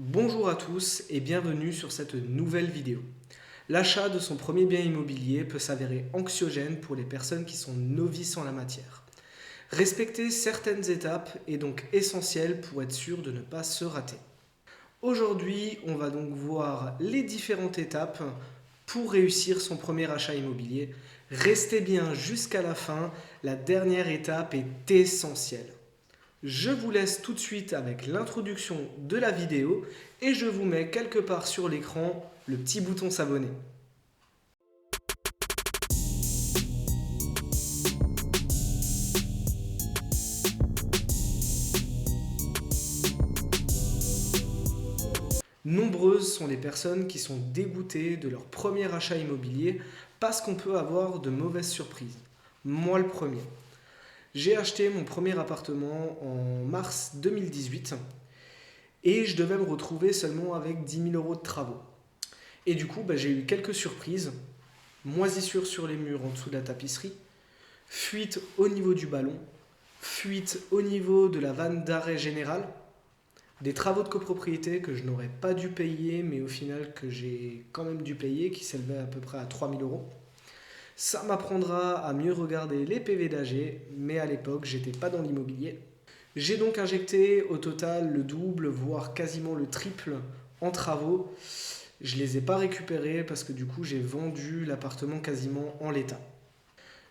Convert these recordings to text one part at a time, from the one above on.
Bonjour à tous et bienvenue sur cette nouvelle vidéo. L'achat de son premier bien immobilier peut s'avérer anxiogène pour les personnes qui sont novices en la matière. Respecter certaines étapes est donc essentiel pour être sûr de ne pas se rater. Aujourd'hui, on va donc voir les différentes étapes pour réussir son premier achat immobilier. Restez bien jusqu'à la fin, la dernière étape est essentielle. Je vous laisse tout de suite avec l'introduction de la vidéo et je vous mets quelque part sur l'écran le petit bouton s'abonner. Nombreuses sont les personnes qui sont dégoûtées de leur premier achat immobilier parce qu'on peut avoir de mauvaises surprises. Moi le premier. J'ai acheté mon premier appartement en mars 2018 et je devais me retrouver seulement avec 10 000 euros de travaux. Et du coup, j'ai eu quelques surprises. Moisissures sur les murs en dessous de la tapisserie, fuite au niveau du ballon, fuite au niveau de la vanne d'arrêt général, des travaux de copropriété que je n'aurais pas dû payer, mais au final que j'ai quand même dû payer, qui s'élevaient à peu près à 3 000 euros. Ça m'apprendra à mieux regarder les PV d'AG, mais à l'époque, j'étais pas dans l'immobilier. J'ai donc injecté au total le double, voire quasiment le triple en travaux. Je ne les ai pas récupérés parce que du coup, j'ai vendu l'appartement quasiment en l'état.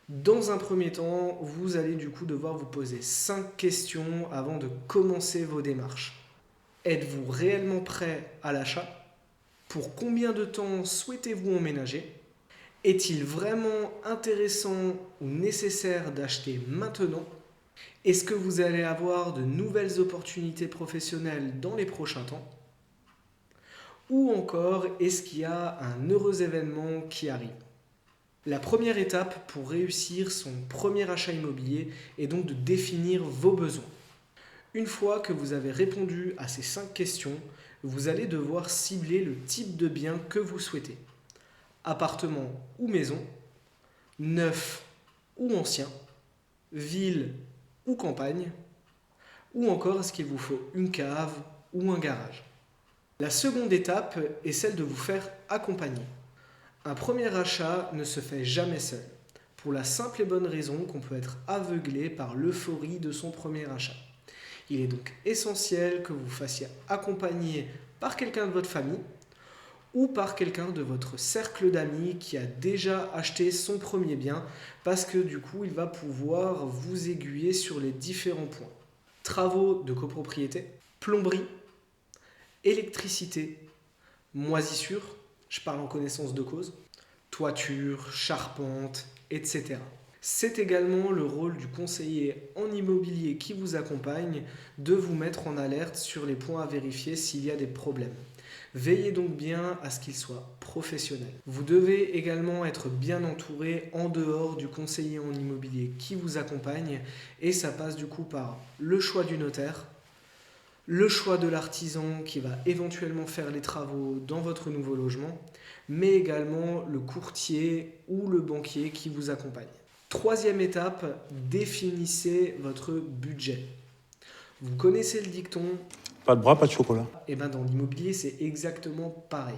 Dans un premier temps, vous allez du coup devoir vous poser 5 questions avant de commencer vos démarches. Êtes-vous réellement prêt à l'achat? Pour combien de temps souhaitez-vous emménager? Est-il vraiment intéressant ou nécessaire d'acheter maintenant? Est-ce que vous allez avoir de nouvelles opportunités professionnelles dans les prochains temps? Ou encore, est-ce qu'il y a un heureux événement qui arrive? La première étape pour réussir son premier achat immobilier est donc de définir vos besoins. Une fois que vous avez répondu à ces 5 questions, vous allez devoir cibler le type de bien que vous souhaitez. Appartement ou maison, neuf ou ancien, ville ou campagne, ou encore est-ce qu'il vous faut une cave ou un garage. La seconde étape est celle de vous faire accompagner. Un premier achat ne se fait jamais seul, pour la simple et bonne raison qu'on peut être aveuglé par l'euphorie de son premier achat. Il est donc essentiel que vous fassiez accompagner par quelqu'un de votre famille ou par quelqu'un de votre cercle d'amis qui a déjà acheté son premier bien, parce que du coup, il va pouvoir vous aiguiller sur les différents points. Travaux de copropriété, plomberie, électricité, moisissure, je parle en connaissance de cause, toiture, charpente, etc. C'est également le rôle du conseiller en immobilier qui vous accompagne de vous mettre en alerte sur les points à vérifier s'il y a des problèmes. Veillez donc bien à ce qu'il soit professionnel. Vous devez également être bien entouré en dehors du conseiller en immobilier qui vous accompagne et ça passe du coup par le choix du notaire, le choix de l'artisan qui va éventuellement faire les travaux dans votre nouveau logement, mais également le courtier ou le banquier qui vous accompagne. Troisième étape, définissez votre budget. Vous connaissez le dicton, Pas de bras, pas de chocolat. et bien dans l'immobilier c'est exactement pareil.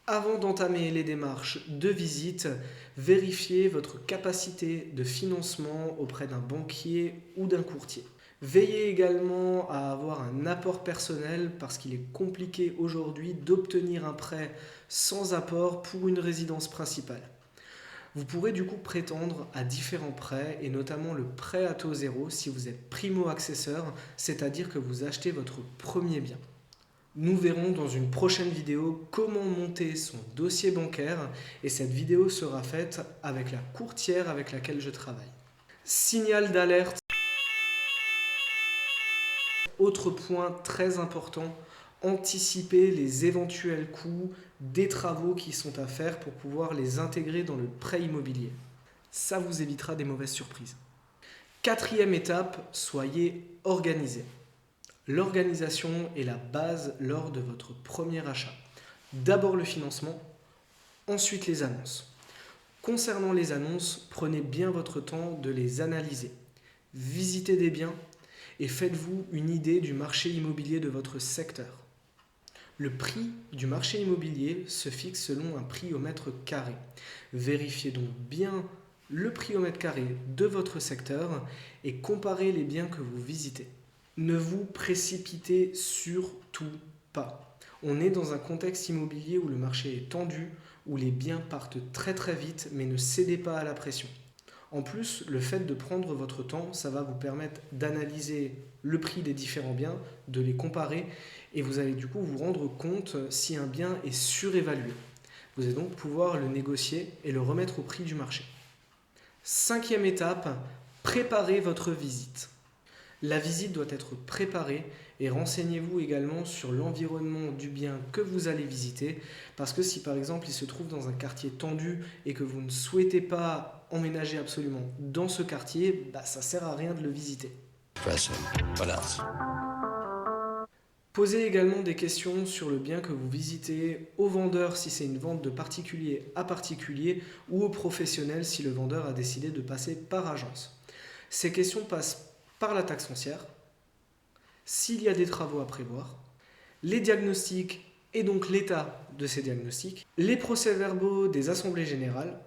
Avant d'entamer les démarches de visite, vérifiez votre capacité de financement auprès d'un banquier ou d'un courtier. Veillez également à avoir un apport personnel parce qu'il est compliqué aujourd'hui d'obtenir un prêt sans apport pour une résidence principale. Vous pourrez du coup prétendre à différents prêts et notamment le prêt à taux zéro si vous êtes primo-accesseur, c'est-à-dire que vous achetez votre premier bien. Nous verrons dans une prochaine vidéo comment monter son dossier bancaire et cette vidéo sera faite avec la courtière avec laquelle je travaille. Signal d'alerte. Autre point très important, anticiper les éventuels coûts des travaux qui sont à faire pour pouvoir les intégrer dans le prêt immobilier. Ça vous évitera des mauvaises surprises. Quatrième étape, soyez organisé. L'organisation est la base lors de votre premier achat. D'abord le financement, ensuite les annonces. Concernant les annonces, prenez bien votre temps de les analyser. Visitez des biens et faites-vous une idée du marché immobilier de votre secteur. Le prix du marché immobilier se fixe selon un prix au mètre carré. Vérifiez donc bien le prix au mètre carré de votre secteur et comparez les biens que vous visitez. Ne vous précipitez surtout pas. On est dans un contexte immobilier où le marché est tendu, où les biens partent très très vite, mais ne cédez pas à la pression. En plus, le fait de prendre votre temps, ça va vous permettre d'analyser le prix des différents biens, de les comparer, et vous allez du coup vous rendre compte si un bien est surévalué. Vous allez donc pouvoir le négocier et le remettre au prix du marché. Cinquième étape, préparez votre visite. La visite doit être préparée et renseignez-vous également sur l'environnement du bien que vous allez visiter parce que si par exemple il se trouve dans un quartier tendu et que vous ne souhaitez pas emménager absolument dans ce quartier, ça ne sert à rien de le visiter. What else? Posez également des questions sur le bien que vous visitez au vendeur si c'est une vente de particulier à particulier ou au professionnel si le vendeur a décidé de passer par agence. Ces questions passent par la taxe foncière, s'il y a des travaux à prévoir, les diagnostics et donc l'état de ces diagnostics, les procès-verbaux des assemblées générales,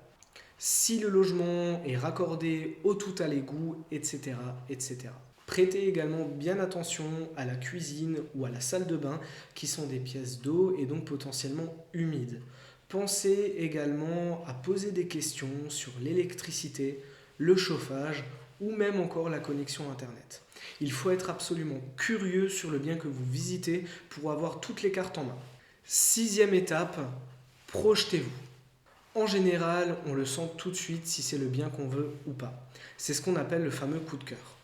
si le logement est raccordé au tout à l'égout, etc., etc. Prêtez également bien attention à la cuisine ou à la salle de bain qui sont des pièces d'eau et donc potentiellement humides. Pensez également à poser des questions sur l'électricité, le chauffage ou même encore la connexion Internet. Il faut être absolument curieux sur le bien que vous visitez pour avoir toutes les cartes en main. Sixième étape, projetez-vous. En général, on le sent tout de suite si c'est le bien qu'on veut ou pas. C'est ce qu'on appelle le fameux coup de cœur.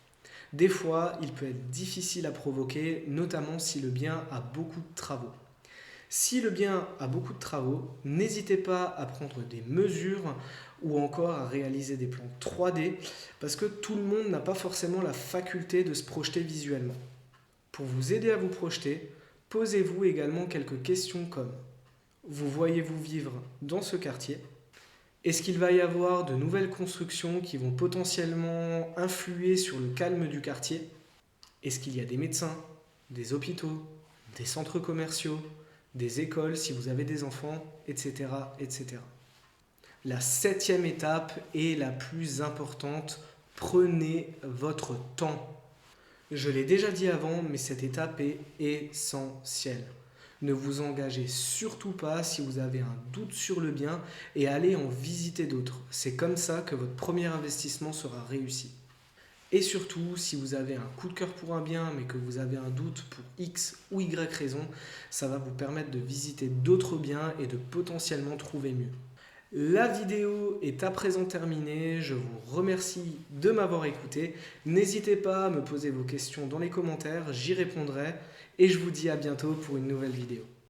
Des fois, il peut être difficile à provoquer, notamment si le bien a beaucoup de travaux. Si le bien a beaucoup de travaux, n'hésitez pas à prendre des mesures ou encore à réaliser des plans 3D parce que tout le monde n'a pas forcément la faculté de se projeter visuellement. Pour vous aider à vous projeter, posez-vous également quelques questions comme: vous voyez-vous vivre dans ce quartier? Est-ce qu'il va y avoir de nouvelles constructions qui vont potentiellement influer sur le calme du quartier? Est-ce qu'il y a des médecins, des hôpitaux, des centres commerciaux, des écoles si vous avez des enfants, etc., etc. La septième étape est la plus importante. Prenez votre temps. Je l'ai déjà dit avant, mais cette étape est essentielle. Ne vous engagez surtout pas si vous avez un doute sur le bien et allez en visiter d'autres. C'est comme ça que votre premier investissement sera réussi. Et surtout, si vous avez un coup de cœur pour un bien, mais que vous avez un doute pour X ou Y raison, ça va vous permettre de visiter d'autres biens et de potentiellement trouver mieux. La vidéo est à présent terminée, je vous remercie de m'avoir écouté. N'hésitez pas à me poser vos questions dans les commentaires, j'y répondrai et je vous dis à bientôt pour une nouvelle vidéo.